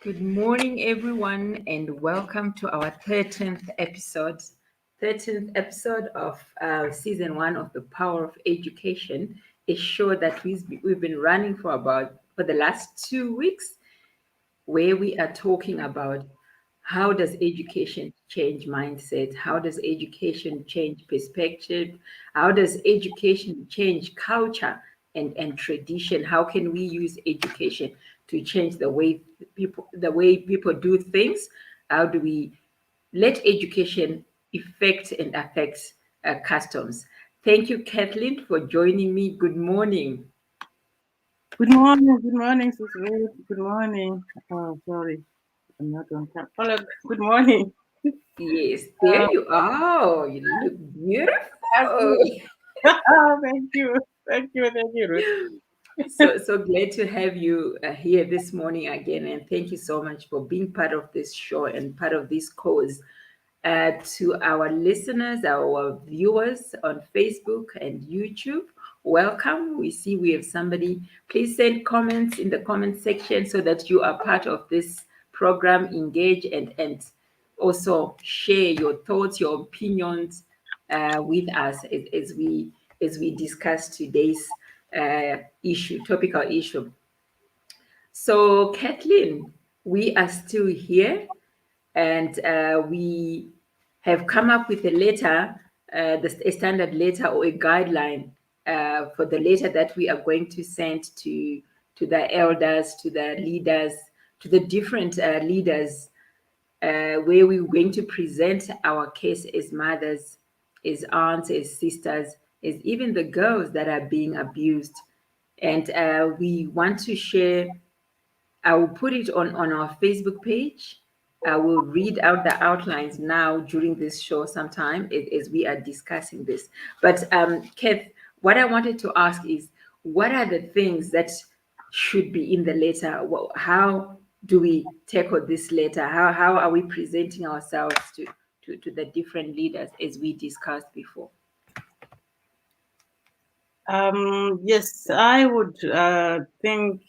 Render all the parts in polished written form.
Good morning, everyone, and welcome to our 13th episode. 13th episode of season one of The Power of Education, a show that we've been running for the last 2 weeks, where we are talking about how does education change mindset? How does education change perspective? How does education change culture and tradition? How can we use education to change the way people do things? How do we let education affect customs? Thank you, Kathleen, for joining me. Good morning. Good morning, Sis Ruth. Good morning. Oh, sorry, I'm not on time. Hello, good morning. Yes, there Uh, you are. Oh, you look I'm beautiful. good. Oh, thank you, Ruth. So glad to have you here this morning again, and thank you so much for being part of this show and part of this cause. To our listeners, our viewers on Facebook and YouTube, welcome. We see we have somebody. Please send comments in the comment section so that you are part of this program. Engage and also share your thoughts, your opinions with us as we discuss today's topical issue. So, Kathleen, we are still here, and we have come up with a letter, a standard letter or a guideline for the letter that we are going to send to the elders, to the leaders, to the different leaders, where we're going to present our case as mothers, as aunts, as sisters, as even the girls that are being abused. And we want to share. I will put it on our Facebook page. I will read out the outlines now during this show sometime as we are discussing this. But Kev, what I wanted to ask is, what are the things that should be in the letter? How do we tackle this letter? How are we presenting ourselves to the different leaders as we discussed before? Yes, I would think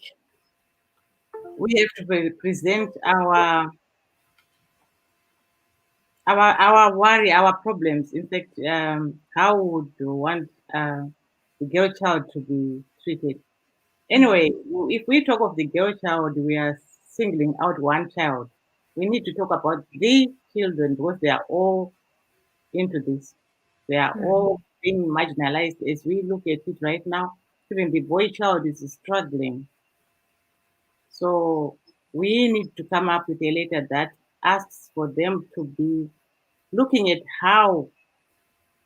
we have to present our worry, our problems. In fact, how would you want the girl child to be treated? Anyway, if we talk of the girl child, we are singling out one child. We need to talk about the children because they are all into this. They are all being marginalized as we look at it right now. Even the boy child is struggling. So we need to come up with a letter that asks for them to be looking at how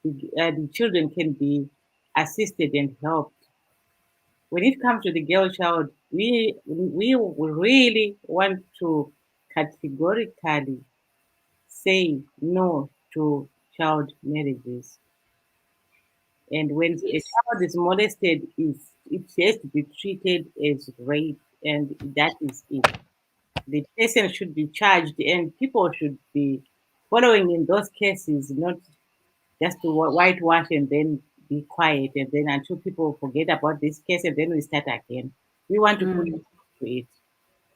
the children can be assisted and helped. When it comes to the girl child, we really want to categorically say no to child marriages. And when a Yes. child is molested, it has to be treated as rape, and that is it. The person should be charged, and people should be following in those cases, not just to whitewash and then be quiet, and then until people forget about this case, and then we start again. We want to put a Mm, stop to it.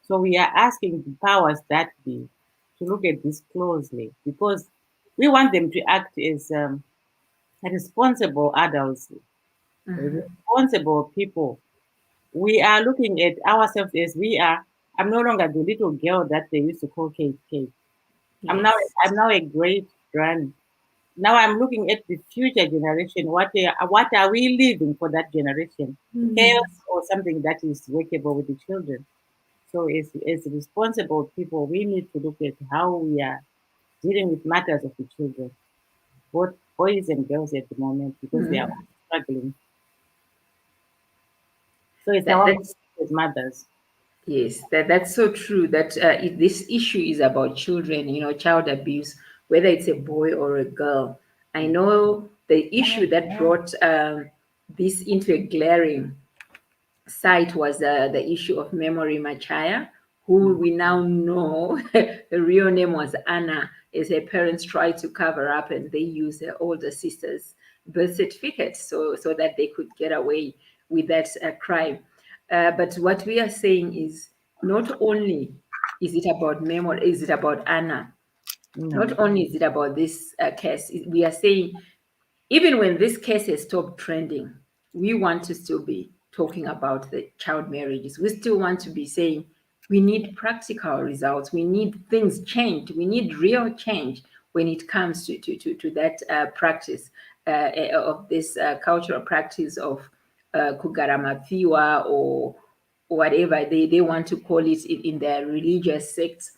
So we are asking the powers that be to look at this closely because we want them to act as responsible adults, responsible people. We are looking at ourselves as we are. I'm no longer the little girl that they used to call Kate Kate. I'm now yes. I'm now a great grand. Now I'm looking at the future generation. What are we leaving for that generation? Chaos or something that is workable with the children. So as responsible people, we need to look at how we are dealing with matters of the children, both boys and girls at the moment, because they are all struggling. So it's That our that's as mothers. Yes, that's so true. That if this issue is about children, child abuse, whether it's a boy or a girl. I know the issue that brought this into a glaring sight was the issue of Memory Machaya, who Mm. we now know the real name was Anna, as her parents tried to cover up and they used her older sister's birth certificate so that they could get away with that crime. But what we are saying is not only Is it about memory? Is it about honor? No. Not only is it about this case, we are saying even when this case has stopped trending, we want to still be talking about the child marriages. We still want to be saying we need practical results. We need things changed. We need real change when it comes to that practice of this cultural practice of kugaramafiwa or whatever they want to call it in their religious sects.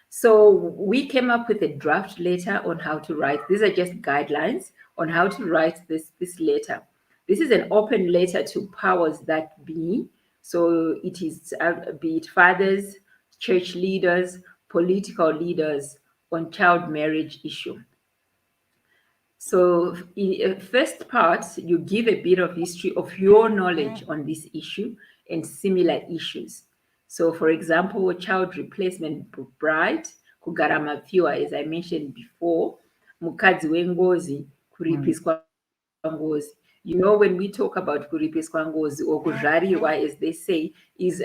So we came up with a draft letter on how to write. These are just guidelines on how to write this letter. This is an open letter to powers that be. So it is, be it fathers, church leaders, political leaders on child marriage issue. So, in first part, you give a bit of history of your knowledge on this issue and similar issues. So, for example, child replacement bride, kugaramafiwa, as I mentioned before, mukadzi wengozi, Mm. kuripiswa ngozi. You know, when we talk about kuripiswa ngozi or kuzvarirwa, as they say, is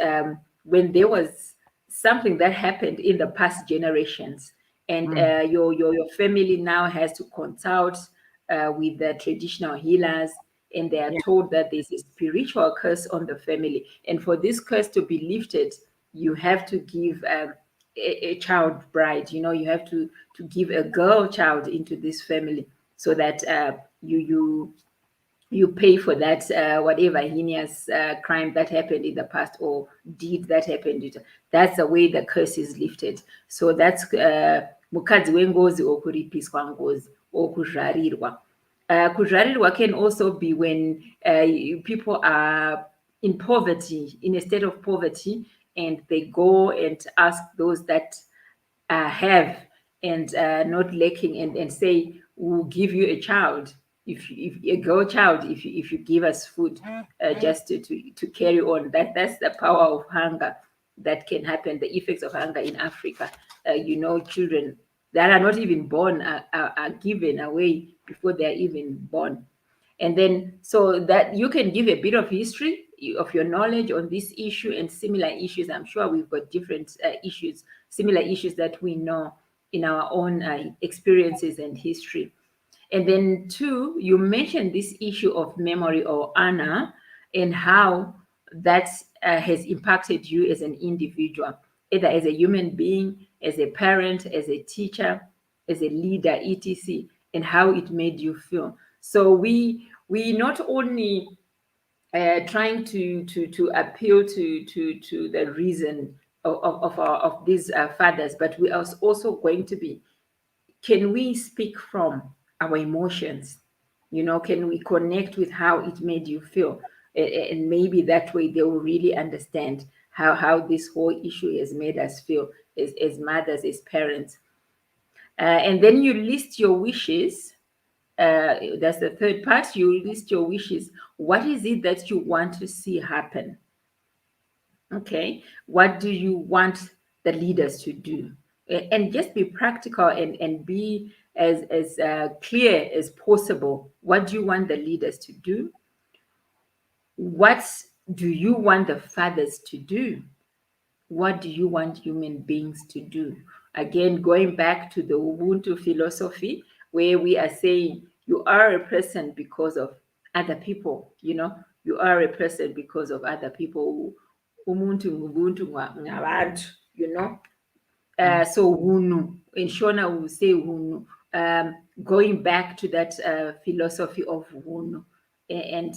when there was something that happened in the past generations and Mm. your family now has to consult with the traditional healers, and they are Yeah. told that there's a spiritual curse on the family, and for this curse to be lifted, you have to give a child bride. You know, you have to give a girl child into this family so that you pay for that whatever heinous crime that happened in the past or deed that happened. That's the way the curse is lifted. So that's mukadzi wengozi or kuripiswa ngozi or kuzvarirwa. Kuzvarirwa can also be when people are in poverty, in a state of poverty, and they go and ask those that have and not lacking, and say we'll give you a child, if a girl child, if you give us food just to carry on. That's the power of hunger that can happen, the effects of hunger in Africa. You know, children that are not even born are given away before they're even born. And then so that you can give a bit of history of your knowledge on this issue and similar issues. I'm sure we've got different issues, similar issues that we know in our own experiences and history. And then two, you mentioned this issue of memory or honor and how that has impacted you as an individual, either as a human being, as a parent, as a teacher, as a leader, etc., and how it made you feel. So we not only trying to appeal to the reason of these fathers, but we are also going to be, can we speak from our emotions? You know, can we connect with how it made you feel? And maybe that way they will really understand how this whole issue has made us feel as mothers, as parents. And then you list your wishes. That's the third part. You list your wishes. What is it that you want to see happen? Okay. What do you want the leaders to do? And just be practical and be as clear as possible. What do you want the leaders to do? What do you want the fathers to do? What do you want human beings to do? Again, going back to the Ubuntu philosophy, where we are saying you are a person because of other people, you know, you are a person because of other people. Umuntu ngubuntu ngabantu, you know. Mm. So hunu, in Shona we will say hunu, going back to that philosophy of hunu, and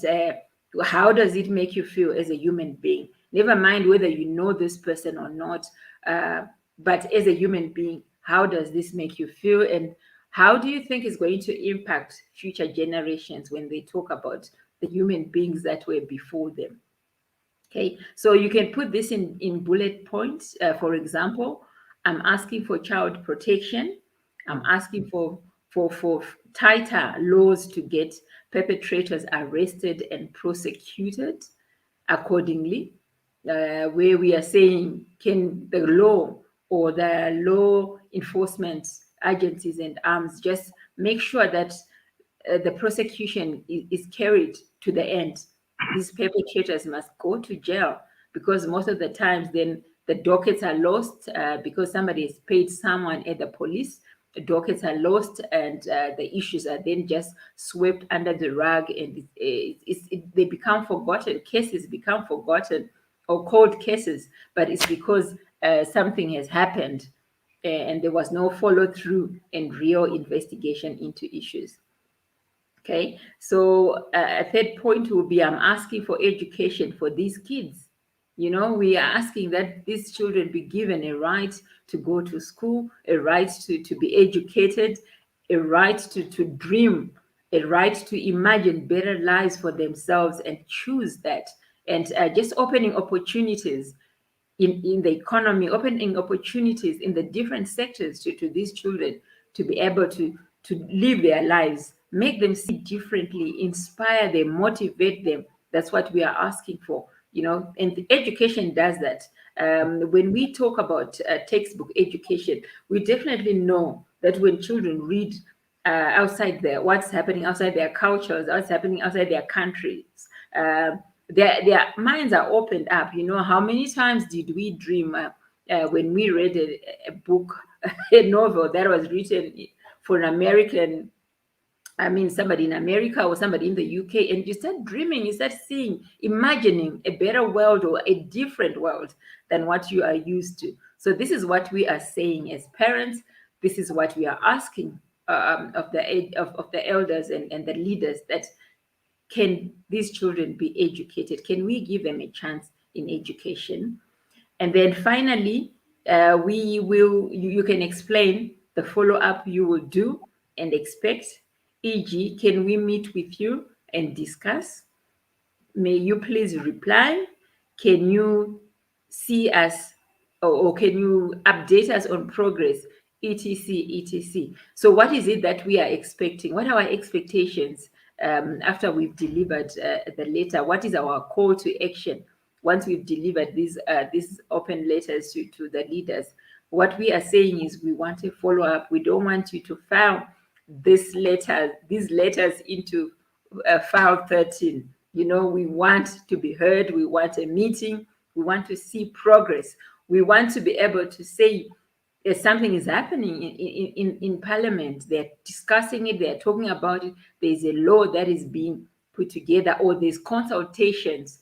how does it make you feel as a human being? Never mind whether you know this person or not, uh, but as a human being, how does this make you feel, and how do you think is going to impact future generations when they talk about the human beings that were before them? Okay, so you can put this in bullet points. For example, I'm asking for child protection. I'm Mm. asking for tighter laws to get perpetrators arrested and prosecuted accordingly. Where we are saying, can the law or the law enforcement agencies and arms just make sure that the prosecution is carried to the end? These perpetrators must go to jail, because most of the times then the dockets are lost because somebody has paid someone at the police. The dockets are lost, and the issues are then just swept under the rug, and they become forgotten. Cases become forgotten, or cold cases, but it's because something has happened, and there was no follow through and real investigation into issues. Okay, so a third point will be I'm asking for education for these kids. You know, we are asking that these children be given a right to go to school, a right to be educated, a right to dream, a right to imagine better lives for themselves and choose that. And just opening opportunities in the economy, opening opportunities in the different sectors to these children to be able to live their lives, make them see differently, inspire them, motivate them. That's what we are asking for, you know, and the education does that. When we talk about textbook education, we definitely know that when children read outside their what's happening outside their cultures, what's happening outside their countries, their minds are opened up. You know, how many times did we dream when we read a book, a novel that was written for an American, I mean, somebody in America or somebody in the UK, and you start dreaming, you start seeing, imagining a better world or a different world than what you are used to. So this is what we are saying as parents. This is what we are asking of the elders and the leaders, that can these children be educated? Can we give them a chance in education? And then finally, you can explain the follow up you will do and expect, e.g., can we meet with you and discuss? May you please reply? Can you see us, or can you update us on progress, etc, etc? So what is it that we are expecting? What are our expectations after we've delivered the letter? What is our call to action once we've delivered these open letters to the leaders? What we are saying is we want a follow up. We don't want you to file these letters into file 13. You know, we want to be heard. We want a meeting. We want to see progress. We want to be able to say if something is happening in Parliament. They're discussing it. They're talking about it. There's a law that is being put together, or there's consultations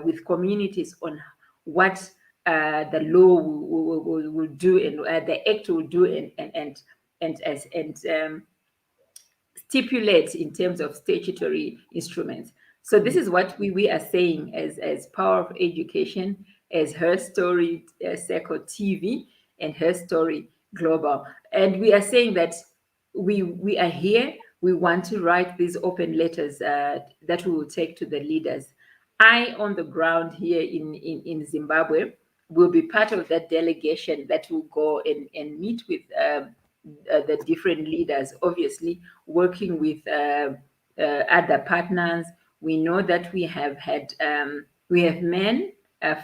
with communities on what the law will do, and the act will do, and stipulates in terms of statutory instruments. So this is what we are saying as Power of Education, as Her Story Circle TV, and Her Story Global. And we are saying that we are here. We want to write these open letters that we will take to the leaders. I, on the ground here in Zimbabwe, will be part of that delegation that will go and meet with the different leaders, obviously working with other partners. We know that we have men,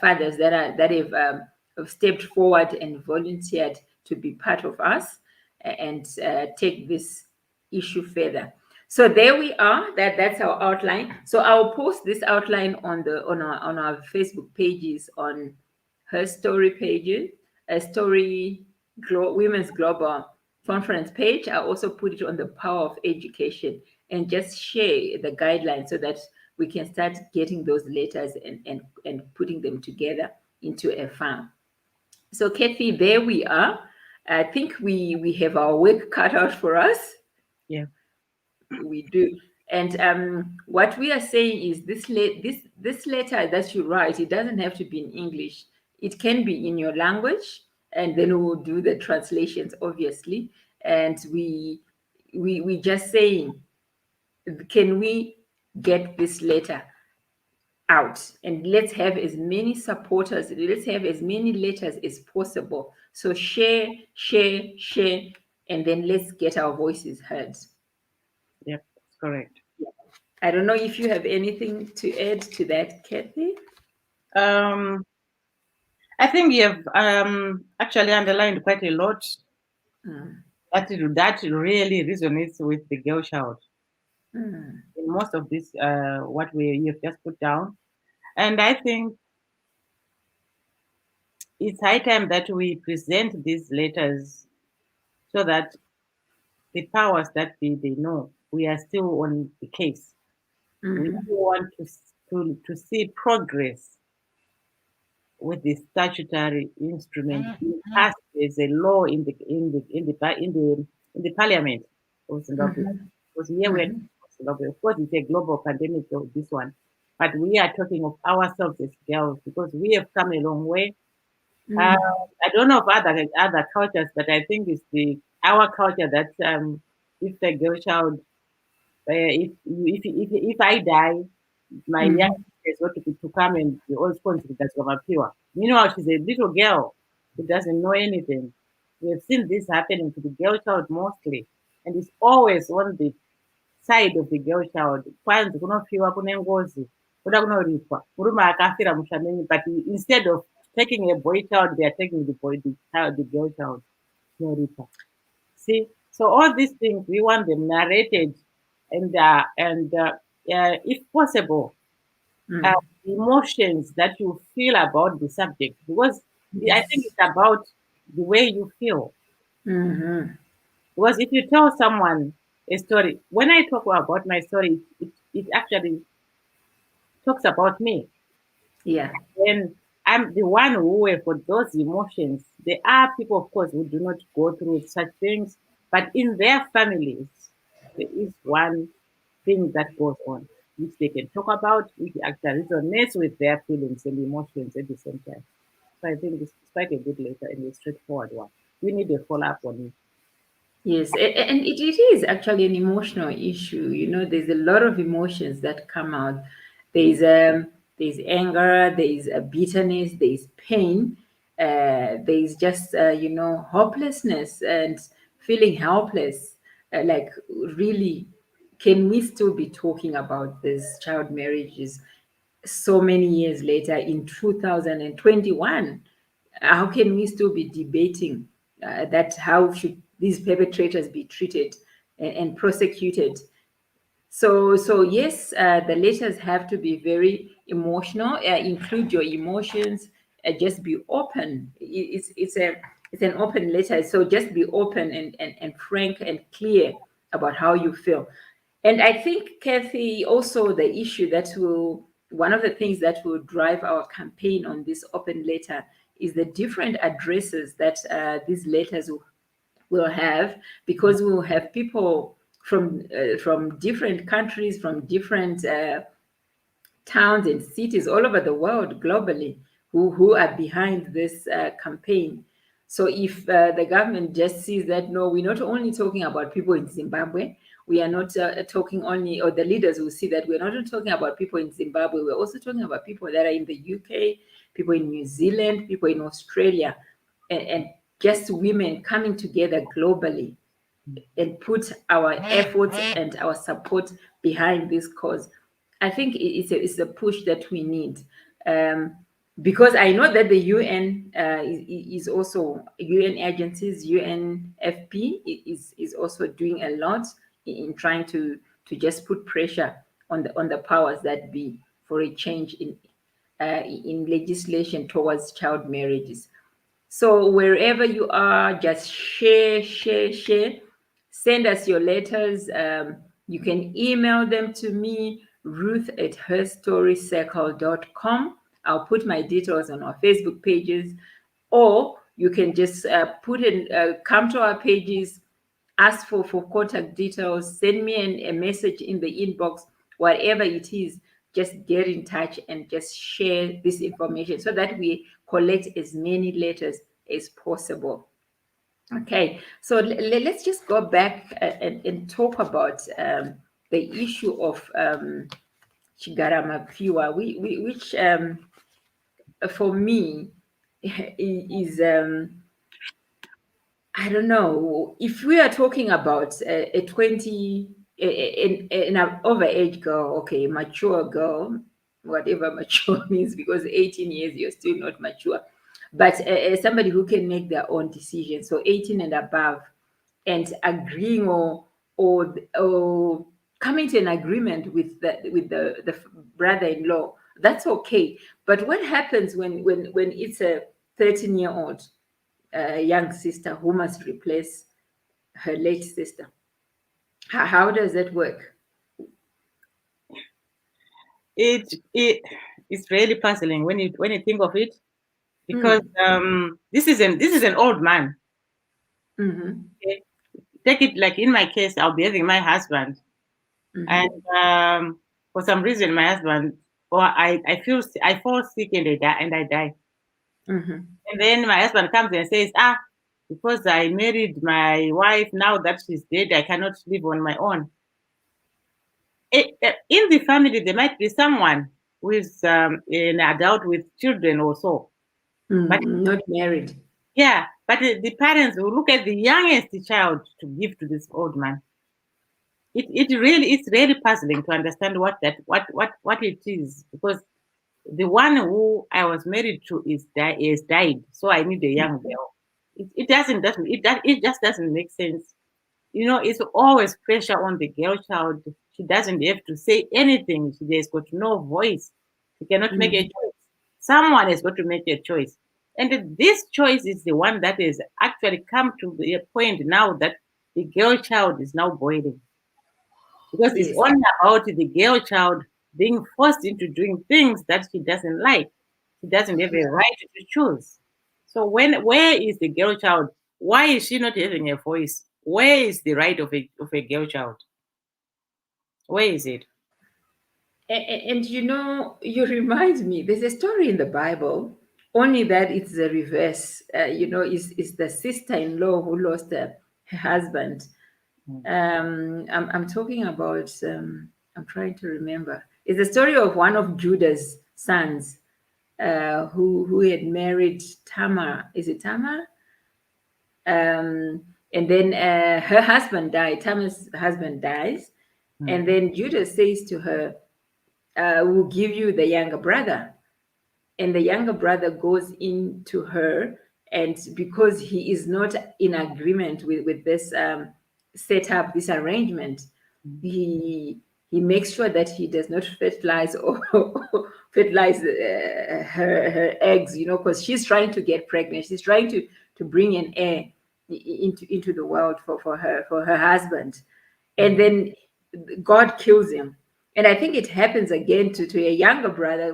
fathers have stepped forward and volunteered to be part of us and take this issue further. So there we are. That's our outline. So I'll post this outline on our Facebook pages, on Her Story pages, a story Women's Global Conference page. I also put it on the Power of Education, and just share the guidelines so that we can start getting those letters and putting them together into a file. So Kathy, there we are. I think we have our work cut out for us. Yeah. We do. And what we are saying is this letter that you write, it doesn't have to be in English. It can be in your language, and then we'll do the translations, obviously. And we just saying, can we get this letter out? And let's have as many supporters, let's have as many letters as possible. So share, share, share, and then let's get our voices heard. Yep. That's correct. I don't know if you have anything to add to that, Kathy. Um, I think you have actually underlined quite a lot Mm, that really resonates with the girl child mm, in most of this what we you have just put down. And I think it's high time that we present these letters so that the powers that be, they know we are still on the case. We Mm-hmm. still want to see progress with the statutory instrument being passed as a law in the parliament of Zimbabwe. Mm-hmm. Because here we're Mm-hmm. talking of Zimbabwe. Of course, it's a global pandemic of this one, but we are talking of ourselves as girls because we have come a long way. Uh, Mm-hmm. I don't know of other cultures, but I think it's the our culture that if a girl child, if I die, my young Mm-hmm. is going to come and be all responsible that's pure. Meanwhile, she's a little girl who doesn't know anything. We have seen this happening to the girl child mostly, and it's always on the side of the girl child. Kwanzi kunofiwa kune ngozi, kuda kunoripwa. Murume akafira mushamenyi, but instead of taking a boy child, they are taking the girl child. Kunoripa. See, so all these things we want them narrated, and if possible, uh, Mm-hmm. emotions that you feel about the subject, because I think Yes. it's about the way you feel. Mm-hmm. Because if you tell someone a story, when I talk about my story, it actually talks about me. Yeah. When I'm the one who have got those emotions, there are people, of course, who do not go through such things, but in their families, there is one thing that goes on, which they can talk about, which actually resonates with their feelings and emotions at the same time. So I think it's quite a good letter and a straightforward one. We need a follow up on it. Yes, and it is actually an emotional issue. You know, there's a lot of emotions that come out. There's anger, there's bitterness, there's pain, there's just hopelessness and feeling helpless. Like really, can we still be talking about this child marriages so many years later in 2021? How can we still be debating that how should these perpetrators be treated and prosecuted? So yes, the letters have to be very emotional. Include your emotions. Just be open. It's an open letter. So just be open and frank and clear about how you feel. And I think, Kathy, also the issue that will one of the things that will drive our campaign on this open letter is the different addresses that these letters will have, because we will have people from different countries, from different towns and cities all over the world globally who are behind this campaign. So if the government just sees that, no, we're not only talking about people in Zimbabwe, we are not talking only, or the leaders will see that we're not only talking about people in Zimbabwe, we're also talking about people that are in the UK, people in New Zealand, people in Australia, and just women coming together globally and put our efforts and our support behind this cause. I think it's a push that we need. Um, because I know that the UN is also UN agencies, UNFP is also doing a lot in trying to just put pressure on the powers that be for a change in legislation towards child marriages. So wherever you are, just share, share, share. Send us your letters. You can email them to me, ruth@herstorycircle.com. I'll put my details on our Facebook pages, or you can just come to our pages, ask for contact details, send me a message in the inbox, whatever it is, just get in touch and just share this information so that we collect as many letters as possible. Okay, so let's just go back and talk about the issue of Chigarama Pure, which for me is I don't know if we are talking about a 20 an overage girl, okay, mature girl, whatever mature means, because 18 years you're still not mature, but somebody who can make their own decisions, so 18 and above, and agreeing or coming to an agreement with the brother-in-law, that's okay. But what happens when it's 13-year-old young sister who must replace her late sister. How does that work? It's really puzzling when you think of it, because Mm. this is an old man. Mm-hmm. Okay? Take it like in my case, I'll be having my husband, and Mm-hmm. for some reason, my husband, or I fall sick and I die. Mm-hmm. And then my husband comes and says, ah, because I married my wife, now that she's dead, I cannot live on my own. In the family, there might be someone who is an adult with children or so. But Not married. yeah, but the parents will look at the youngest child to give to this old man. It's really puzzling to understand what it is, because the one who I was married to is died, so I need a young girl. It doesn't it just doesn't make sense. It's always pressure on the girl child. She doesn't have to say anything. She has got no voice. She cannot make a Mm. choice. Someone has got to make a choice. And this choice is the one that has actually come to the point now that the girl child is now boiling. Because it's Yes. only about the girl child being forced into doing things that she doesn't like. She doesn't have a right to choose. So where is the girl child? Why is she not having a voice? Where is the right of a girl child? Where is it? And you remind me, there's a story in the Bible, only that it's the reverse. Is the sister-in-law who lost her husband. Mm, I'm talking about, I'm trying to remember. It's the story of one of Judah's sons who had married Tamar. Is it Tamar? And then her husband died. Tamar's husband dies. And mm, then Judah says to her, we'll give you the younger brother. And the younger brother goes into her, and because he is not in agreement with this setup, this arrangement, mm, he makes sure that he does not fertilize or fertilize her eggs, because she's trying to get pregnant. She's trying to bring an heir into the world for her husband. And mm. then God kills him. And I think it happens again to a younger brother.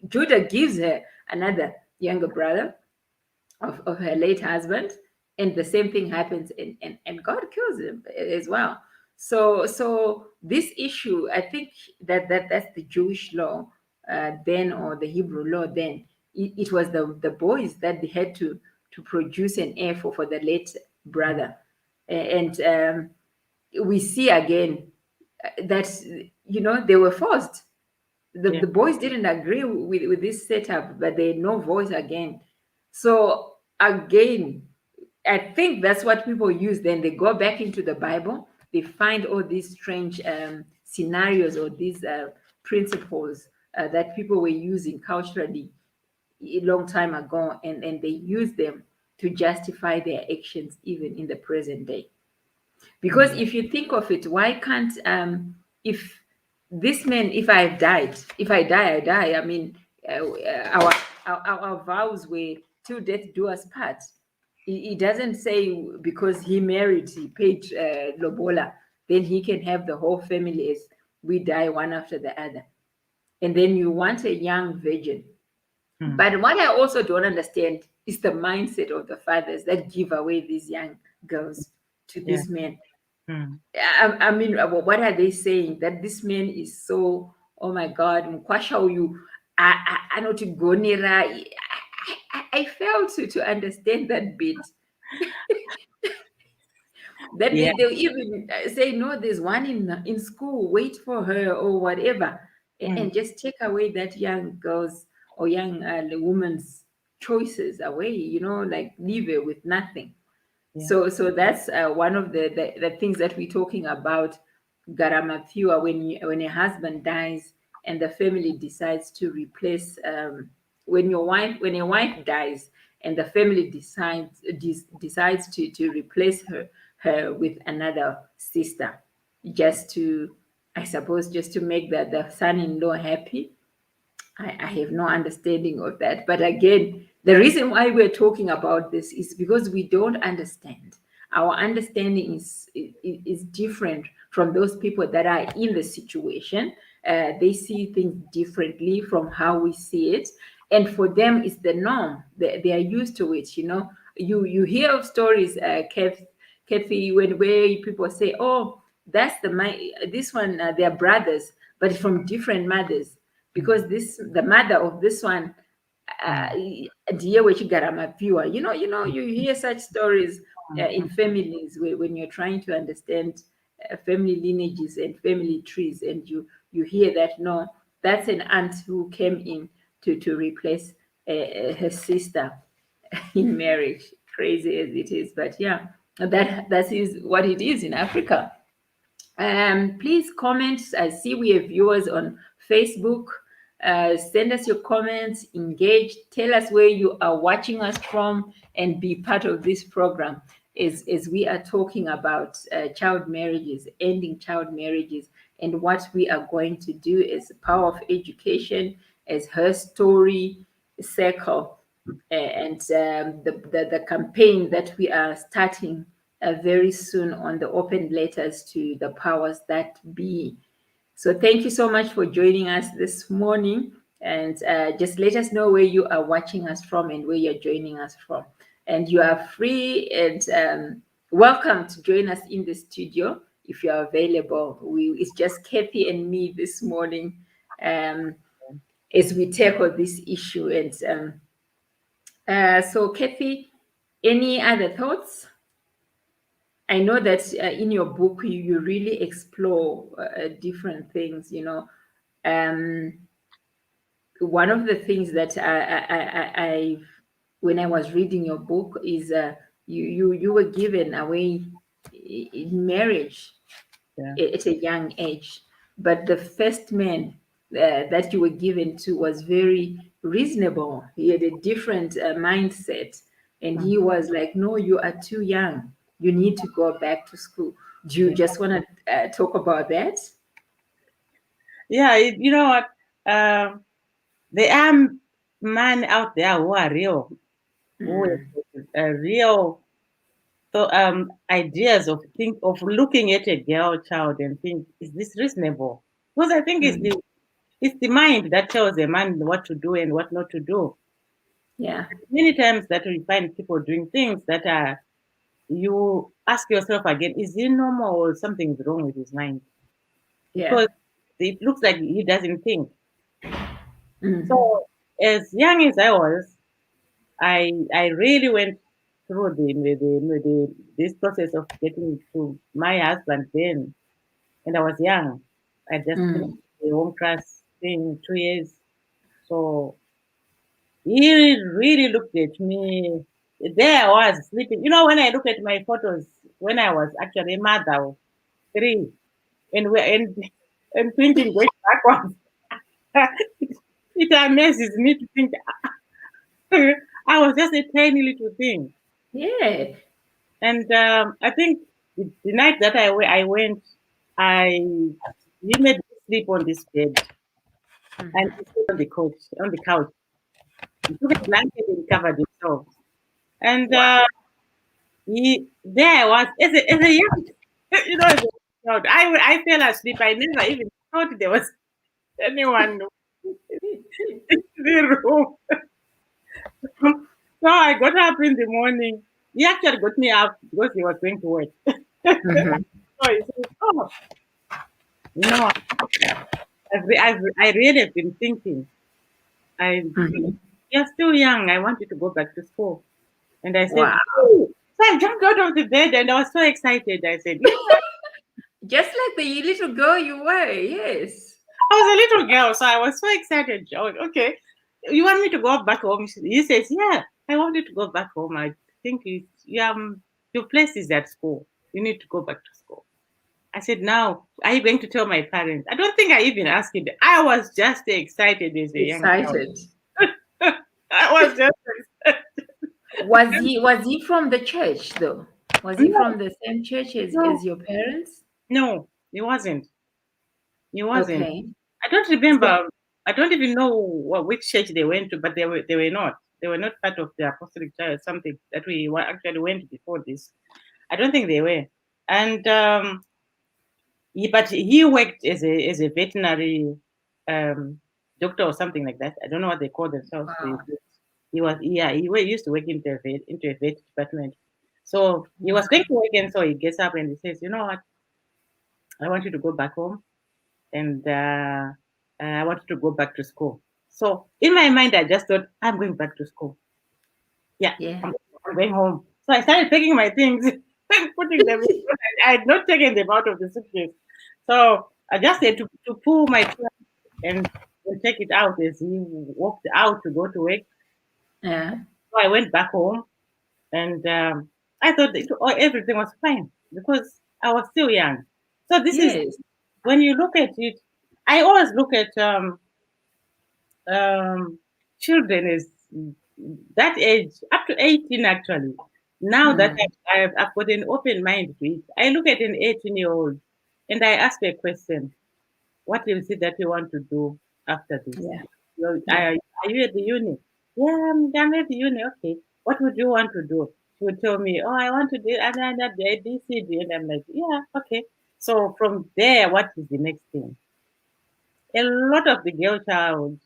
Judah gives her another younger brother of her late husband, and the same thing happens, and God kills him as well. So this issue, I think that's the Jewish law then, or the Hebrew law then. It was the boys that they had to produce an heir for the late brother, and we see again that they were forced. the, Yeah. the boys didn't agree with this setup, but they had no voice again. So again, I think that's what people use. Then they go back into the Bible, they find all these strange scenarios or these principles that people were using culturally a long time ago, and they use them to justify their actions even in the present day. Because Mm, if you think of it, why can't if this man, if I die, I die. I mean, our vows were till death do us part. He doesn't say because he married, he paid lobola, then he can have the whole family as we die one after the other. And then you want a young virgin. mm, But what I also don't understand is the mindset of the fathers that give away these young girls to yeah. these men. Mm, I mean, what are they saying? That this man is so, oh my God, Mkwasha, you, I know to go near. I failed to understand that bit. That yeah. they'll even say, no, there's one in school, wait for her or whatever, Mm, and just take away that young girl's or young woman's choices away, like leave her with nothing. yeah. So that's one of the things that we're talking about, Garamathua, when your husband dies and the family decides to replace, when your wife dies and the family decides to replace her with another sister, just to, I suppose, just to make the son-in-law happy. I have no understanding of that. But again, The reason why we're talking about this is because we don't understand. Our understanding is different from those people that are in the situation. They see things differently from how we see it, and for them, it's the norm. They are used to it. You hear of stories, Kathy, where people say, "Oh, that's this one. They are brothers, but from different mothers." Because the mother of this one ndiye wechigarama pure. You hear such stories in families when you're trying to understand family lineages and family trees, and you hear that, no, that's an aunt who came in to replace her sister in marriage. Crazy as it is, but yeah, that is what it is in Africa. Please comment. I see we have viewers on Facebook. Send us your comments, engage, tell us where you are watching us from, and be part of this program as we are talking about child marriages, ending child marriages, and what we are going to do as Power of Education, as Her Story Circle, and the campaign that we are starting very soon on the open letters to the powers that be. So thank you so much for joining us this morning. And just let us know where you are watching us from and where you're joining us from. And you are free and welcome to join us in the studio if you are available. It's just Kathy and me this morning as we tackle this issue. And so, Kathy, any other thoughts? I know that in your book you really explore different things. Um, One of the things that I when I was reading your book is you were given away in marriage Yeah. at a young age, but the first man that you were given to was very reasonable. He had a different mindset, and he was like, "No, you are too young. You need to go back to school." Do you Yeah. just want to talk about that? Yeah, you know what? There are men out there who are real, who Mm, have real ideas of looking at a girl child and think, is this reasonable? Because I think mm, it's the mind that tells a man what to do and what not to do. yeah, Many times that we find people doing things that are, you ask yourself again, is he normal or something's wrong with his mind? yeah. Because it looks like he doesn't think. Mm-hmm. So as young as I was, I really went through this process of getting to my husband then, and I was young. I just finished Mm, the home class in 2 years, so he really looked at me. There I was sleeping. When I look at my photos when I was actually a mother of three, and thinking going backwards, it amazes me to think I was just a tiny little thing. yeah. And I think the night that I went, I he made me sleep on this bed and he Mm-hmm. slept on the couch. He took a blanket and covered himself. And Wow. there I was as a young, as a child. I fell asleep. I never even thought there was anyone in the room. So I got up in the morning. He actually got me up because he was going to work. Mm-hmm. So he said, "Oh, you know, I really have been thinking. I Mm-hmm. You're still young. I want you to go back to school." And I said, Wow. "Oh." So I jumped out of the bed and I was so excited. I said, "Yeah." Just like the little girl you were, yes. I was a little girl, so I was so excited. Oh, okay, you want me to go back home? He says, "Yeah, I want you to go back home. I think your place is at school. You need to go back to school." I said, "Now, are you going to tell my parents?" I don't think I even asked it. I was just excited as a young child. Excited. I was just Was he from the church though? Was he no, from the same church as, no, as your parents? no. He wasn't. He wasn't. Okay. I don't So remember. I don't even know which church they went to, but they were not. They were not part of the apostolic church, something that actually went before this. I don't think they were. And but he worked as a veterinary doctor or something like that. I don't know what they call themselves. Wow. He was, yeah, used to work into a vet department. So he was going to work, and so he gets up and he says, "You know what? I want you to go back home, and I want you to go back to school." So in my mind, I just thought, I'm going back to school. Yeah, Yeah. I'm going home. So I started taking my things and putting them. I had not taken them out of the suitcase. So I just had to pull my trunk and take it out as he walked out to go to work. Yeah. So I went back home, and I thought everything was fine because I was still young. So this is Yes. when you look at it. I always look at um, children is that age up to 18 actually. Now that Mm. I've got an open mind to it, I look at an 18-year-old and I ask a question: what is it that you want to do after this? Yeah. Yeah. Are you at the uni? Yeah, I'm at the uni. Okay. What would you want to do? She would tell me, oh, I want to do another ABCD. And I'm like, yeah, okay. So from there, what is the next thing? A lot of the girl child,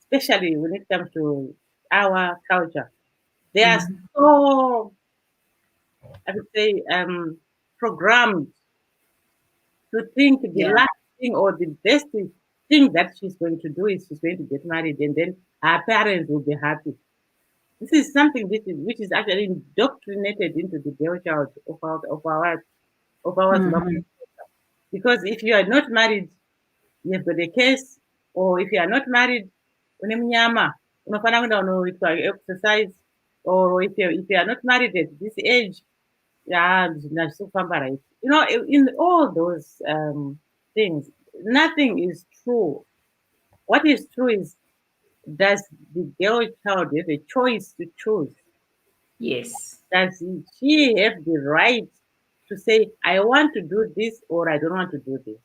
especially when it comes to our culture, they are Mm. so, I would say, programmed to think the Yeah. last thing or the best thing that she's going to do is she's going to get married and then her parents will be happy. This is something which is actually indoctrinated into the girl child of ours local. Mhm. Because if you are not married, you have got a case, or if you are not married, unemnyama, unofana kuenda unoitwa exercise, or if you are not married at this age, yeah, nazvisokufamba right. In all those things, nothing is true. What is true is, does the girl child have a choice to choose? Yes. Does she have the right to say, I want to do this or I don't want to do this?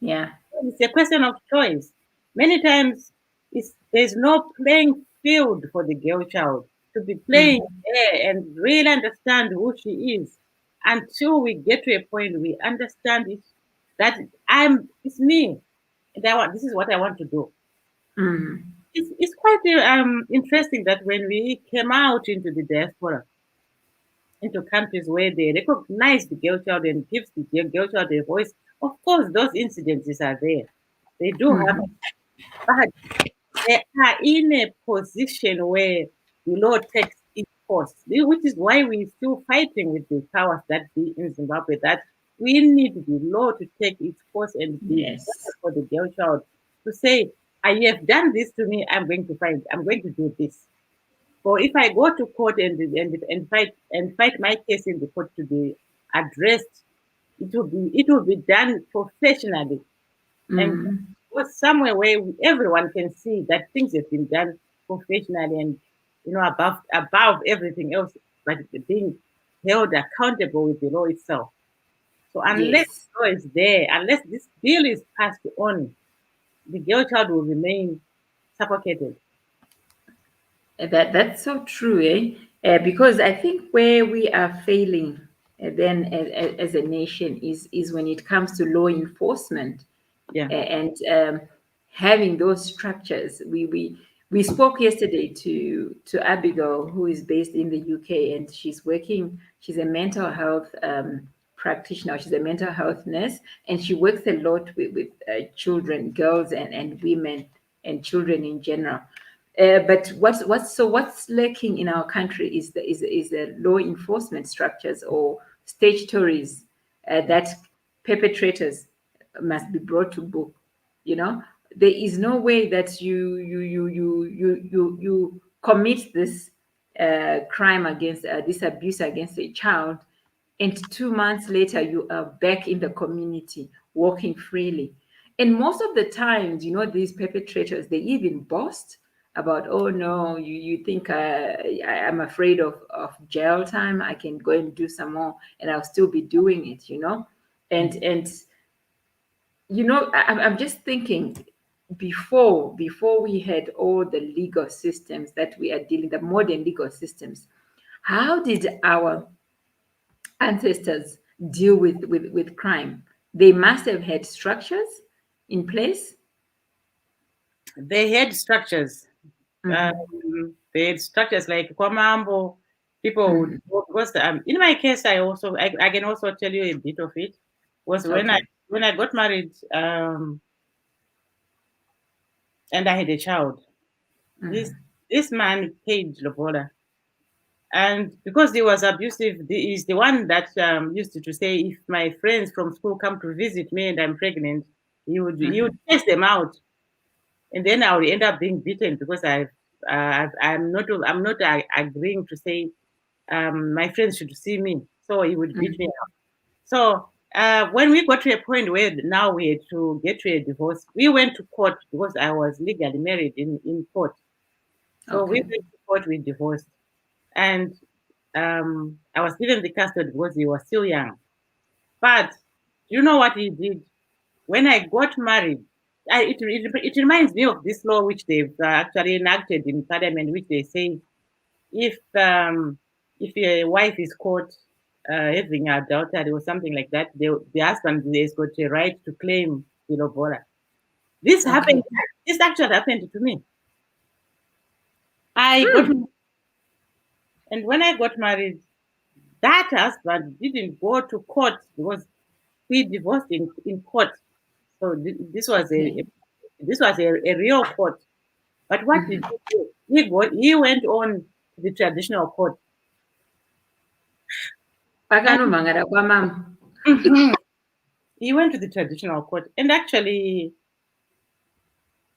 Yeah. It's a question of choice. Many times, there's no playing field for the girl child to be playing Mm. there and really understand who she is until we get to a point we understand it, that it's me. And this is what I want to do. Mm. It's quite interesting that when we came out into the diaspora, into countries where they recognize the girl child and gives the girl child a voice, of course, those incidences are there. They do happen. Mm. But they are in a position where the law takes its course, which is why we're still fighting with the powers that be in Zimbabwe, that we need the law to take its course and be Yes. for the girl child to say, I have done this to me, I'm going to do this. So if I go to court and fight my case in the court to be addressed, it will be done professionally and Mm. was somewhere where everyone can see that things have been done professionally and above everything else, but being held accountable with the law itself. So unless Yes. the law is there, unless this bill is passed on, the girl child will remain suffocated. That's so true, eh? Because I think where we are failing then as a nation is when it comes to law enforcement Yeah. and having those structures. We spoke yesterday to Abigail, who is based in the UK, and she's working. She's a mental health practitioner. She's a mental health nurse, and she works a lot with children, girls, and women and children in general. But what's lacking in our country is the law enforcement structures or statutories that perpetrators must be brought to book. You know, there is no way that you commit this crime against this abuse against a child, and 2 months later you are back in the community walking freely. And most of the times, these perpetrators, they even boast about, oh no, you think I'm afraid of jail time, I can go and do some more and I'll still be doing it. And I'm just thinking, before we had all the legal systems that we are dealing, the modern legal systems, how did our ancestors deal with crime? They must have had structures in place. They had structures. Mm-hmm. They had structures like Kwamambo. People would Mm-hmm. because in my case, I can also tell you a bit of it. Was Okay. when I got married, and I had a child. This Mm-hmm. this man paid Lobola, and because he was abusive, he's the one that used to say if my friends from school come to visit me and I'm pregnant, he would Mm-hmm. chase them out, and then I would end up being beaten because I'm not agreeing to say my friends should see me, so he would beat me. Mm-hmm. So when we got to a point where now we had to get to a divorce, we went to court because I was legally married in court. So we Okay. went to court, we divorced, and I was given the custody because he was still young. But you know what he did? When I got married, it reminds me of this law which they've actually enacted in Parliament, which they say if a wife is caught having adultery or something like that, the husband has got a right to claim the lobola. This happened. Okay. This actually happened to me. I got Hmm. and when I got married, that husband didn't go to court because we divorced in court. So this was Okay. a real court. But what did Mm-hmm. he do? He went on to the traditional court. And Pakanomhangara kwamama. mhm, he went to the traditional court. And actually,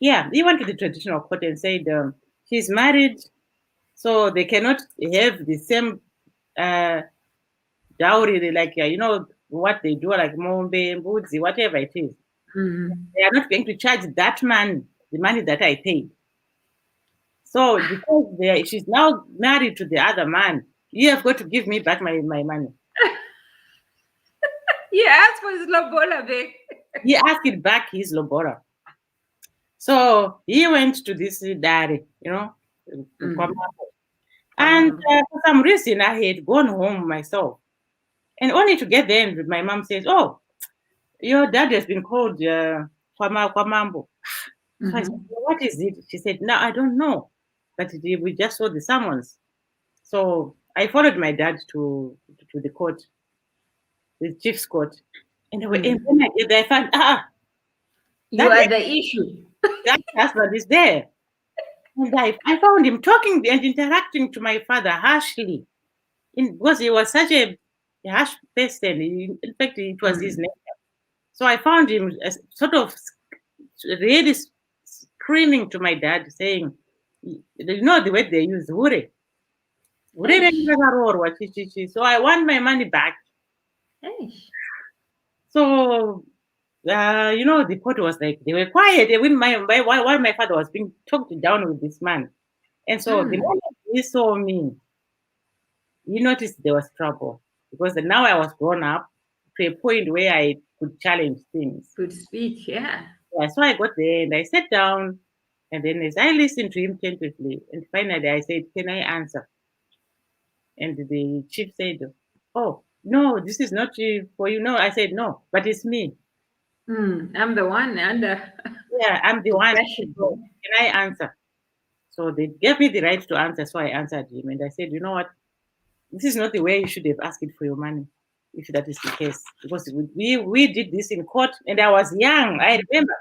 yeah, he went to the traditional court and said she's married, so they cannot have the same uh, dowry, like, what they do, like mombe, mbudzi, whatever it is. Mm-hmm. They are not going to charge that man the money that I paid. So because she's now married to the other man, you have got to give me back my money. He asked for his lobola back. He asked it back his lobora. So he went to this diary, Mm-hmm. and Kwamama. for some reason I had gone home myself, and only to get there, and my mom says, "Oh, your dad has been called Kwamambo." So I said, Mm-hmm. "Well, what is it?" She said, "No, I don't know, but we just saw the summons." So I followed my dad to the court, the chief's court, and Mm-hmm. when I get there, I found You that are the issue. that husband is there, and I found him talking and interacting to my father harshly, because he was such a harsh person. In fact, it was his Mm. name. So I found him sort of really screaming to my dad, saying, the way they use hure. Eish. So I want my money back. Eish. So, the court was like, they were quiet. They wouldn't while my father was being talked down with this man. And so the Mm. moment he saw me, he noticed there was trouble because now I was grown up to a point where I could challenge things. Could speak, yeah. Yeah, so I got there and I sat down, and then as I listened to him attentively, and finally I said, "Can I answer?" And the chief said, "Oh, no, this is not for you." No, I said, "No, but it's me. Mm. I'm the one under Yeah, I'm the the one. question. So can I answer?" So they gave me the right to answer. So I answered him and I said, "You know what? This is not the way you should have asked for your money, if that is the case. Because we did this in court and I was young. I remember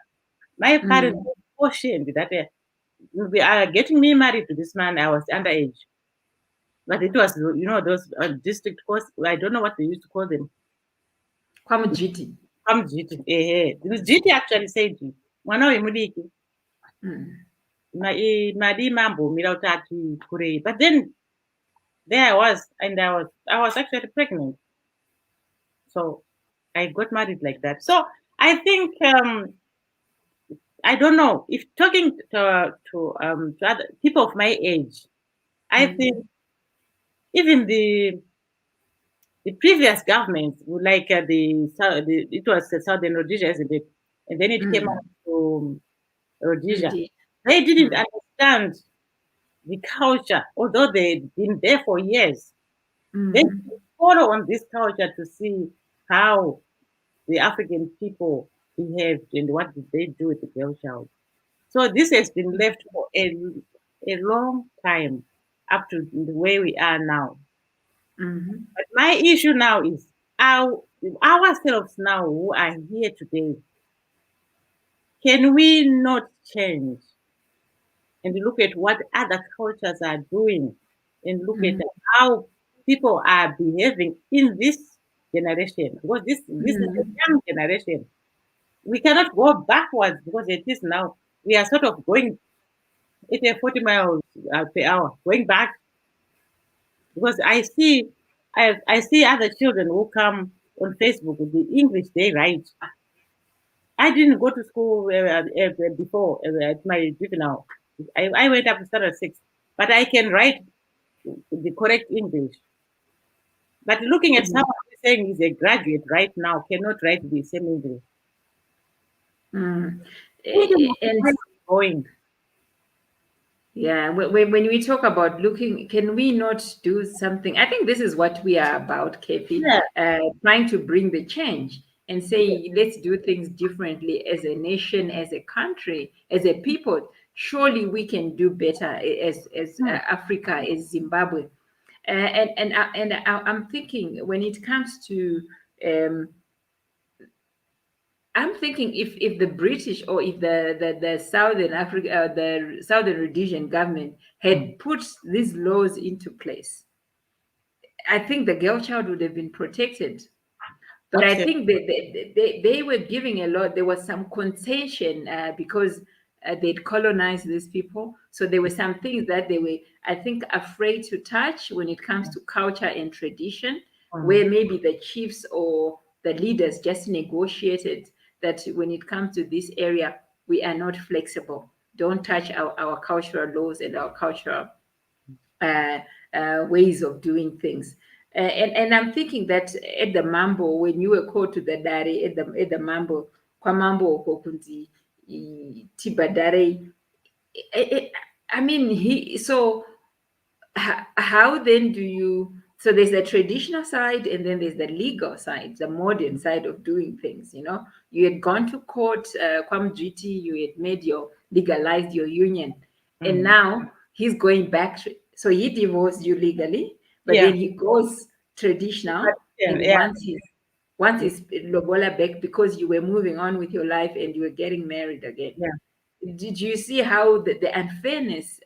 my parents Mm. were ashamed that we are getting me married to this man. I was underage. But it was, those district courts. I don't know what they used to call them. Kwamujiti. Come GT. The GT actually said, "Mwana wemudiki, Mm. madi mambo mira utati kurei." But then there I was, and I was actually pregnant. So I got married like that. So I think I don't know if talking to other people of my age, I think Mm. even the previous government, like it was Southern Rhodesia, isn't it? And then it came Mm. out to Rhodesia. Indeed. They didn't Mm, understand the culture, although they'd been there for years. They mhm, follow on this culture to see how the African people behaved and what did they do with the girl child. So this has been left for a long time up to the way we are now. mhm, But my issue now is ourselves now who are here today, can we not change and look at what other cultures are doing and look at mhm, how people are behaving in this generation? Because this is a mhm, young generation. We cannot go backwards because it is now we are sort of going at a 40 miles per hour, going back because I see other children who come on Facebook with the English they write. I didn't go to school before at my juvenile. I went up to standard six, but I can write the correct English. But looking at mhm, someone who's saying he's a graduate right now cannot write the same English. mm. Thinking of And where we're going. yeah, when we talk about looking, can we not do something? I think this is what we are about, Kepi, Yeah, trying to bring the change and say, let's do things differently as a nation, as a country, as a people. Surely we can do better as yeah. Africa, as Zimbabwe. I'm thinking when it comes to um, I'm thinking if the British or if the Southern Africa, the Southern Rhodesian government Mm. had put these laws into place, I think the girl child would have been protected. But I Absolutely. think they were giving a lot. There was some contention because they'd colonized these people. So there were some things that they were, I think, afraid to touch when it comes to culture and tradition, Mm. where maybe the chiefs or the leaders just negotiated that when it comes to this area, we are not flexible. Don't touch our cultural laws and our cultural uh, ways of doing things. And I'm thinking that at the mambo, when you were called to the dare at the mambo, kwa mambo kokunzi tibadare. I, I mean, he so how then do you so there's the traditional side and then there's the legal side, the modern side of doing things, you had gone to court, kwam GT, you had made your legalized your union, and Mm. now he's going back so he divorced you legally, but Yeah. then he goes traditional and Yeah. wants his lobola back because you were moving on with your life and you were getting married again. Yeah. Did you see how the unfairness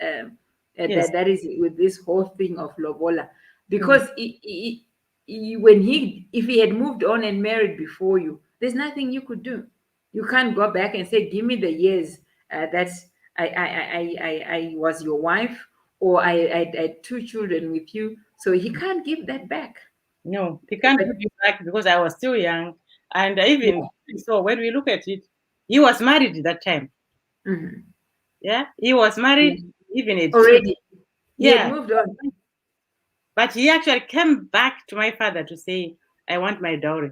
Yes. that is with this whole thing of lobola? Mm. Because when if he had moved on and married before you, there's nothing you could do. You can't go back and say, "Give me the years that I was your wife, or I had two children with you." So he can't give that back. No, he can't But put you back because I was still young. And even yeah, so, when we look at it, he was married that time. mhm, Yeah, he was yeah. married, even had children. Already he had Yeah, moved on. but he actually came back to my father to say, "I want my dowry."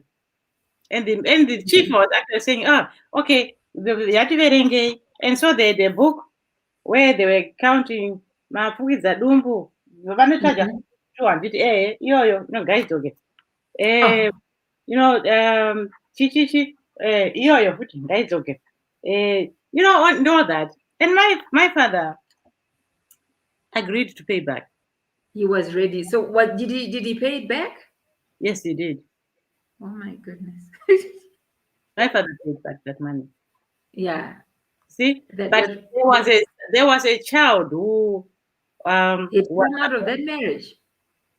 And the chief Mhm, was actually saying, "Oh, okay, and so the book where they were counting mapukidza dumbu vanochaja mhm. 200 iyoyo no guys okay Oh, you know chichichi iyoyo futi ngaidzoke know that and my father agreed to pay back. he was ready. So what did he pay it back? Yes, he did. Oh my goodness. My father paid back that money. Yeah. See, That but that there that's there was a child who it was, come out of that marriage.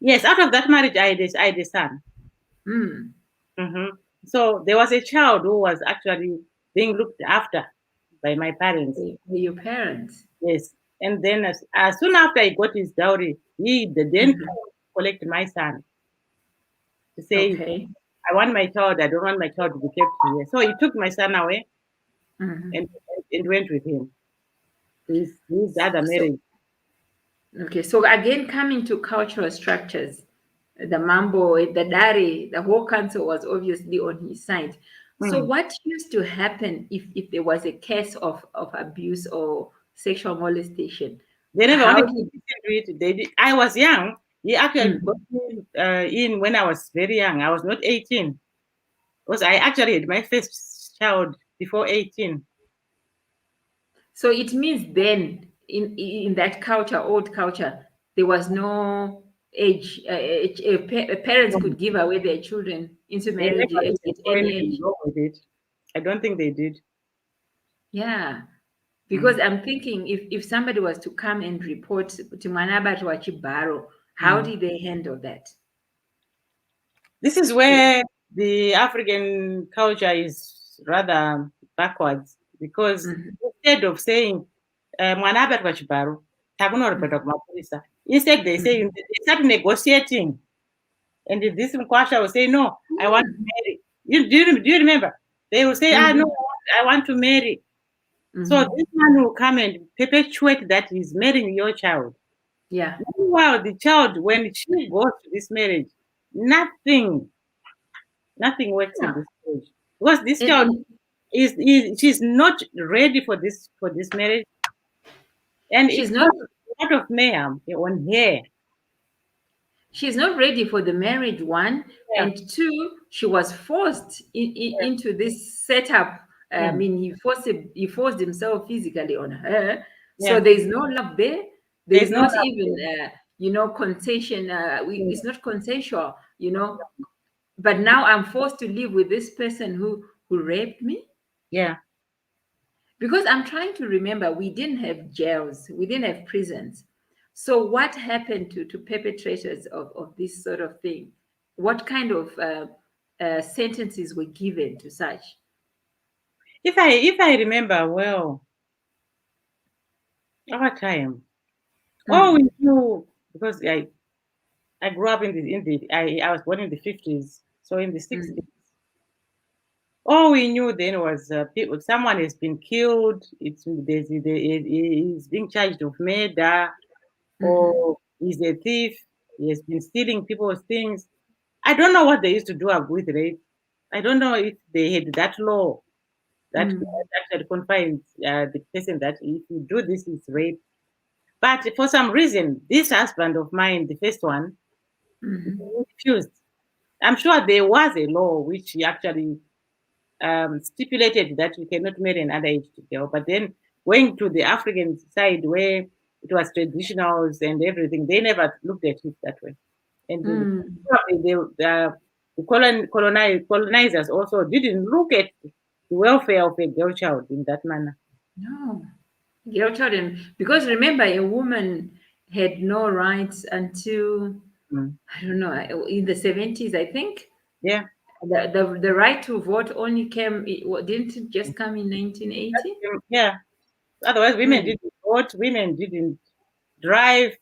yes, out of that marriage I had a son. Hmm. Hmm. So there was a child who was actually being looked after by my parents. By your parents. Yes, and then as soon after he got his dowry, he then Mhm. collect my son to say, Okay. "I want my child. I don't want my child to be kept here." So he took my son away Mhm. and and went with him to his other So marriage. okay. So again, coming to cultural structures, the mambo, the dari, the whole council was obviously on his side. So what used to happen if there was a case of abuse or sexual molestation? They never How wanted to did listen to it. They did. I was young. He actually got Mhm. me in when I was very young. I was not 18. Because I actually had my first child before 18. So it means then in that culture, old culture, there was no age. Parents So could give away their children into they marriage never even at saw any anything age. wrong with it. I don't think they did. Yeah, because Mm. I'm thinking if somebody was to come and report to Manaba to Achibaro, how Mm. did they handle that? This is where the African culture is rather backwards because Mhm, instead of saying, "Mwana abatwa chibaro, takunoripota mhm, kumapolisa," instead they say mhm, they start negotiating. And this Mkwasha will say, "No, I want to mm, marry." Do you remember? They will say, "Ah, no, mhm, I want to marry." So mhm. this man will come and perpetuate that he's marrying your child. Yeah. Meanwhile, the child, when she goes to this marriage, nothing, nothing works in Yeah. this marriage because this child And is she's not ready for this marriage, and it she's not caused a lot of mayhem on her. she's not ready for the marriage, one, Yeah, and two, she was forced yeah, into this setup. I mm, mean, he forced himself physically on her, so yeah. there's no love there. There's There's no not love even there. consensual. Mm, It's not consensual. But now I'm forced to live with this person who raped me. yeah. Because I'm trying to remember, we didn't have jails, we didn't have prisons. So, what happened to perpetrators of this sort of thing? What kind of sentences were given to such? If I remember well, our time. Oh, we Mm, knew because I grew up I was born in the 50s, so in the 60s. mm, All we knew then was people, someone has been killed. He's being charged of murder mhm, or he's a thief. He has been stealing people's things. I don't know what they used to do with rape. I don't know if they had that law that mm, actually confines the person that if you do this, it's rape. But for some reason, this husband of mine, the first one, he mhm, refused. I'm sure there was a law which he actually stipulated that you cannot marry an underage girl. But then going to the African side where it was traditionals and everything, they never looked at it that way. And mm. probably colonizers also didn't look at the welfare of a girl child in that manner. No, girl children. Because remember, a woman had no rights until, Mm. I don't know, in the 70s, I think. Yeah. The right to vote only came, didn't it just come in 1980? Yeah. Otherwise, women Mm. didn't vote, women didn't drive.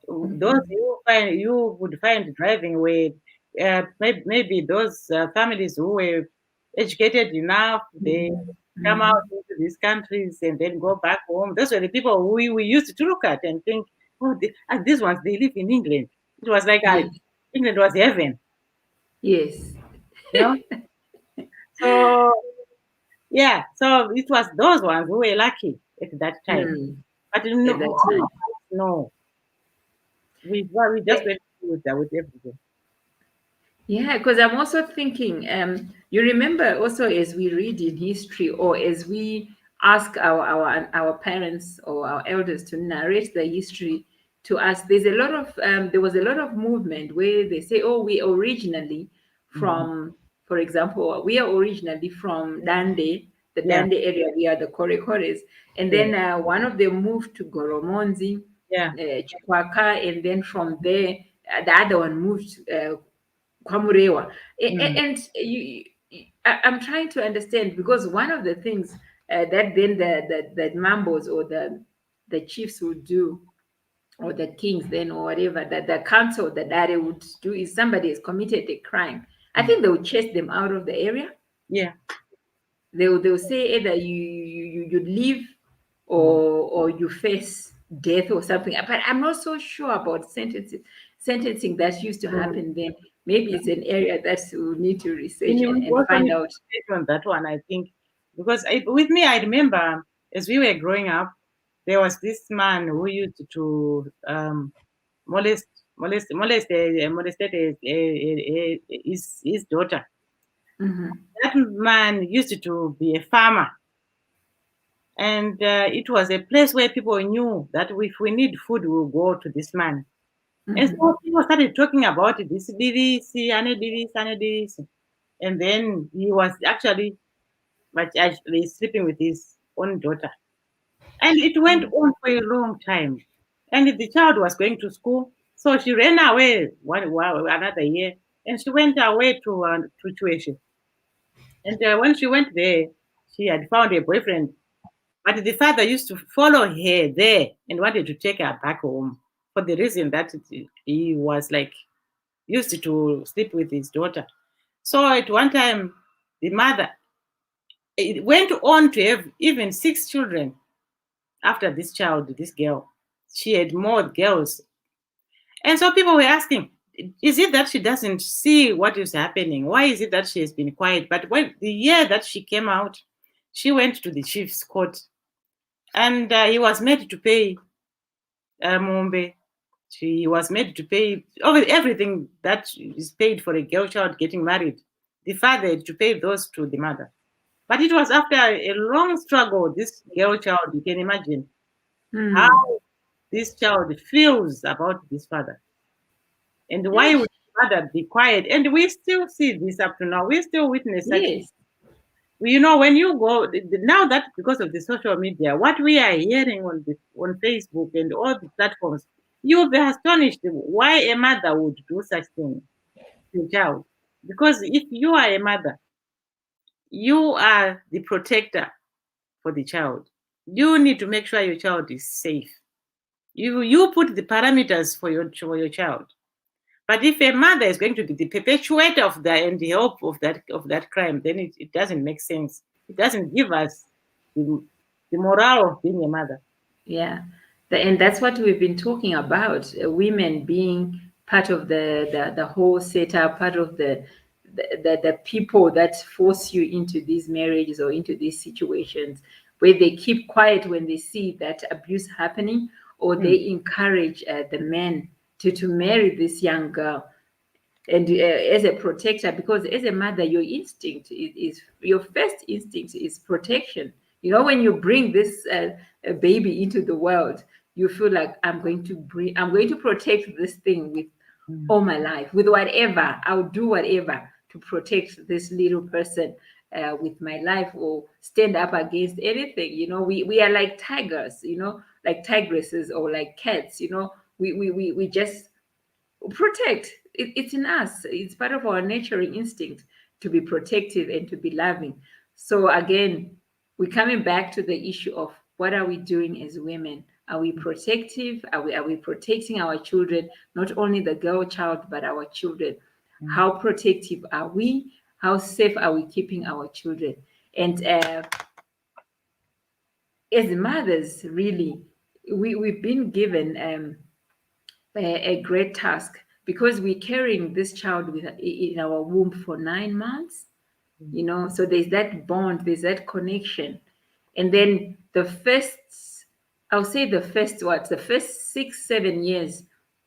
Those Mhm. you would find driving where maybe those families who were educated enough, they Mhm. come out Mhm. into these countries and then go back home. Those were the people who we used to look at and think, oh, these ones, they live in England. It was like Yes. England was heaven, Yes. you know. So yeah, so it was those ones who were lucky at that time. Mm. But At no, that all of time. us, no, we just went with everything. Yeah, because I'm also thinking, you remember also as we read in history or as we ask our parents or our elders to narrate the history to us, there was a lot of movement where they say, oh, we originally Mhm. from, for example, we are originally from Dande, the Yeah, Dande area, we are the Korekores. And yeah, then one of them moved to Goromonzi, yeah. Chikwaka, and then from there, the other one moved Kwamurewa. Mm, And I'm trying to understand because one of the things that then the mambos or the chiefs would do, or the kings then, or whatever, that the council, the dare would do is somebody has committed a crime. I mm. think they would chase them out of the area. Yeah. They'll say either you leave Mm, or you face death or something. But I'm not so sure about sentences. sentencing that used to Mm. happen then, maybe it's an area that we need to We research need, we and also find need to out. check on that one, I think, because with me, I remember as we were growing up, there was this man who used to molest, molested his daughter. Hmm. That man used to be a farmer, and it was a place where people knew that if we need food, we'll go to this man. And Hmm. so people started talking about this DVC, and and then he was actually sleeping with his own daughter. And it went on for a long time. And the child was going to school. So she ran away another year. And she went away to tuition. And when she went there, she had found a boyfriend. But the father used to follow her there and wanted to take her back home for the reason that he was like used to sleep with his daughter. So at one time, the mother it went on to have even 6 children after this child, this girl. She had more girls. And so people were asking, is it that she doesn't see what is happening? Why is it that she has been quiet? But when the year that she came out, she went to the chief's court and he was made to pay Mombe. She was made to pay over everything that is paid for a girl child getting married. The father had to pay those to the mother. But it was after a long struggle, this girl child, you can imagine how Hmm. this child feels about this father and why would Yes. the mother be quiet. And we still see this up to now. We still witness such. Yes. You know, when you go now that because of the social media, what we are hearing on Facebook and all the platforms, you'll be astonished why a mother would do such thing to a child. Because if you are a mother, you are the protector for the child. You need to make sure your child is safe. You put the parameters for your child. But if a mother is going to be the perpetuator of that and the help of that crime, then it doesn't make sense. It doesn't give us the, the morale of being a mother. Yeah, and that's what we've been talking about. Women being part of the whole setup, part of the people that force you into these marriages or into these situations where they keep quiet when they see that abuse happening, or Mm, they encourage the men to marry this young girl and as a protector, because as a mother your instinct is your first instinct is protection. You know, when you bring this baby into the world, you feel like I'm going to protect this thing with mm, all my life, with whatever. I'll do whatever to protect this little person with my life, or stand up against anything. You know, we are like tigers, you know, like tigresses, or like cats. You know, we just protect. It's in us. It's part of our natural instinct to be protective and to be loving. So again, we're coming back to the issue of what are we doing as women? Are we protective? Are we protecting our children? Not only the girl child, but our children. mm, How protective are we? How safe are we keeping our children? And as mothers, really, we've been given a great task, because we're carrying this child in our womb for 9 months, mm, you know, so there's that bond, there's that connection. And then the first, I'll say the first 6 7 years,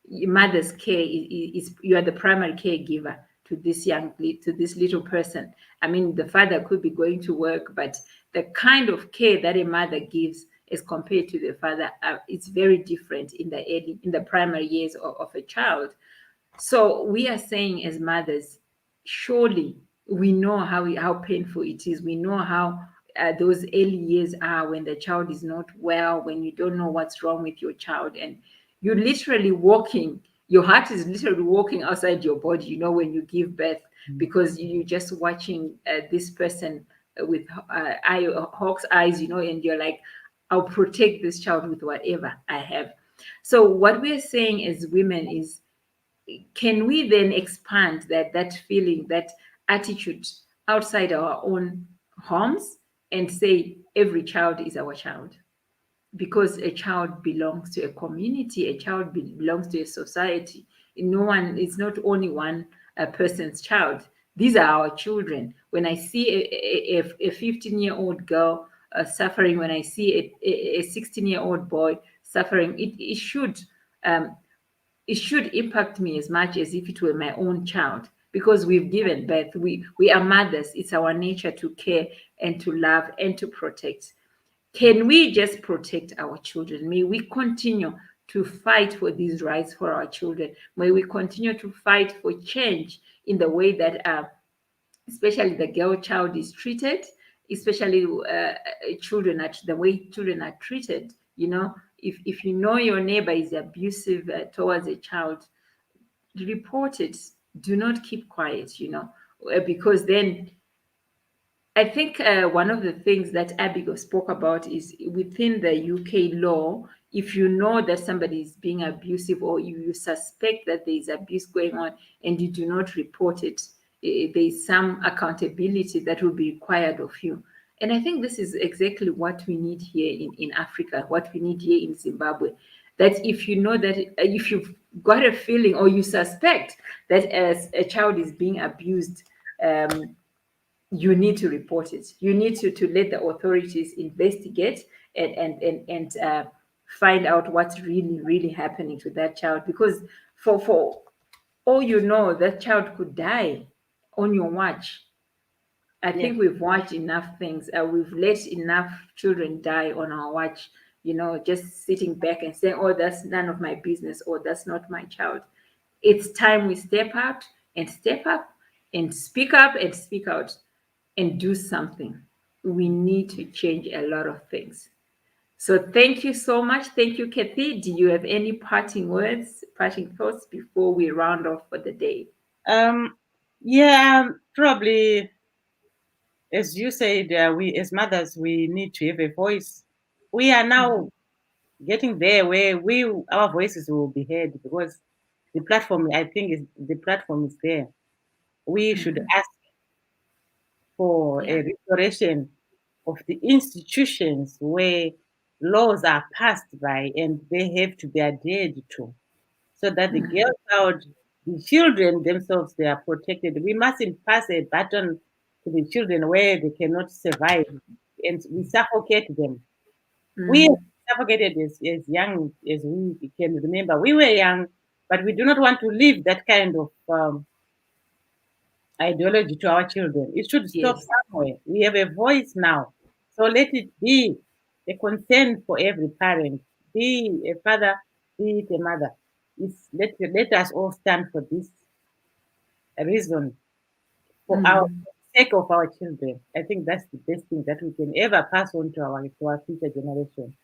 mother's care is you are the primary caregiver to to this little person. I mean, the father could be going to work, but the kind of care that a mother gives as compared to the father, it's very different in the primary years of a child. So we are saying as mothers, surely we know how painful it is. We know how those early years are, when the child is not well, when you don't know what's wrong with your child, and you're literally walking. Your heart is literally walking outside your body. You know, when you give birth, mm, because you're just watching this person with hawk's eyes. You know, and you're like, I'll protect this child with whatever I have. So what we're saying as women is, can we then expand that feeling, that attitude outside our own homes, and say every child is our child? Because a child belongs to a community, a child belongs to a society. No one, it's not only one person's child. These are our children. When I see a 15-year-old girl suffering, when I see a 16-year-old boy suffering, um, it should impact me as much as if it were my own child, because we've given birth. We are mothers. It's our nature to care and to love and to protect. Can we just protect our children? May we continue to fight for these rights for our children. May we continue to fight for change in the way that especially the girl child is treated, especially children, the way children are treated. If you know your neighbor is abusive towards a child, report it. Do not keep quiet, because then I think one of the things that Abigail spoke about is within the UK law, if you know that somebody is being abusive, or you suspect that there is abuse going on and you do not report it, there is some accountability that will be required of you. And I think this is exactly what we need here in Africa, what we need here in Zimbabwe. That if you know that, if you've got a feeling or you suspect that as a child is being abused, you need to report it. You need to let the authorities investigate and find out what's really happening to that child. Because for all you know, that child could die on your watch. I Yes. think we've watched enough things. We've let enough children die on our watch. Just sitting back and saying, "Oh, that's none of my business," or "That's not my child." It's time we step up and speak up and speak out and do something. We need to change a lot of things. So thank you so much. Thank you, Kathy. Do you have any parting words, parting thoughts before we round off for the day? Yeah, probably, as you said, we as mothers, we need to have a voice. We are Mhm. now getting there where our voices will be heard, because the platform, I think, is the platform is there. We should Mhm. ask for Yeah. a restoration of the institutions where laws are passed by and they have to be adhered to, so that the Mhm. girl child, the children themselves, they are protected. We mustn't pass a baton to the children where they cannot survive and we suffocate them. We Mhm. suffocated as young as we can remember. We were young, but we do not want to live that kind of ideology to our children. It should stop Yes. somewhere. We have a voice now. So let it be a concern for every parent, be a father, be it a mother. Let us all stand for this reason, for our Mhm. sake of our children. I think that's the best thing that we can ever pass on to our future generation.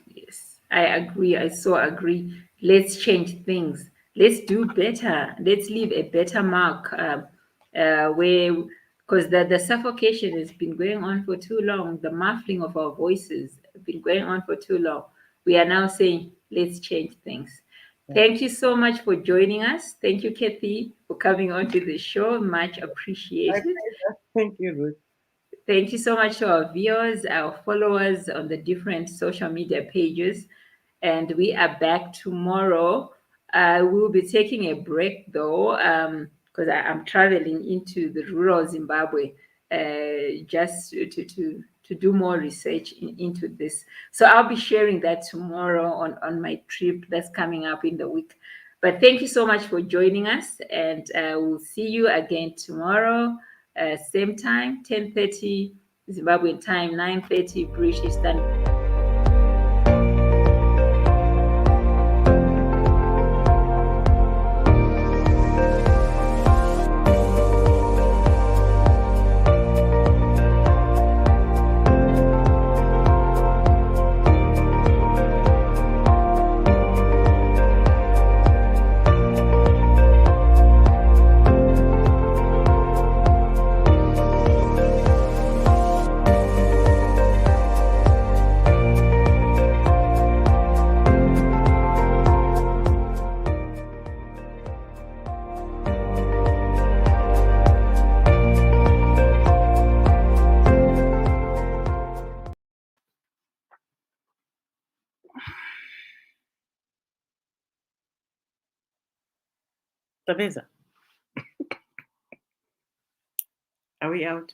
Yes, I agree. I so agree. Let's change things. Let's do better. Let's leave a better mark. Where, because the suffocation has been going on for too long. The muffling of our voices have been going on for too long. We are now saying, let's change things. Yeah. Thank you so much for joining us. Thank you, Kathy, for coming on to the show. Much appreciated. Okay, thank you, Ruth. Thank you so much to our viewers, our followers on the different social media pages. And we are back tomorrow. We'll be taking a break though, because I'm traveling into the rural Zimbabwe just to do more research into this. So I'll be sharing that tomorrow on my trip that's coming up in the week. But thank you so much for joining us, and we'll see you again tomorrow. Same time, 10:30 Zimbabwean time, 9:30 British Standard. Tabeza, are we out?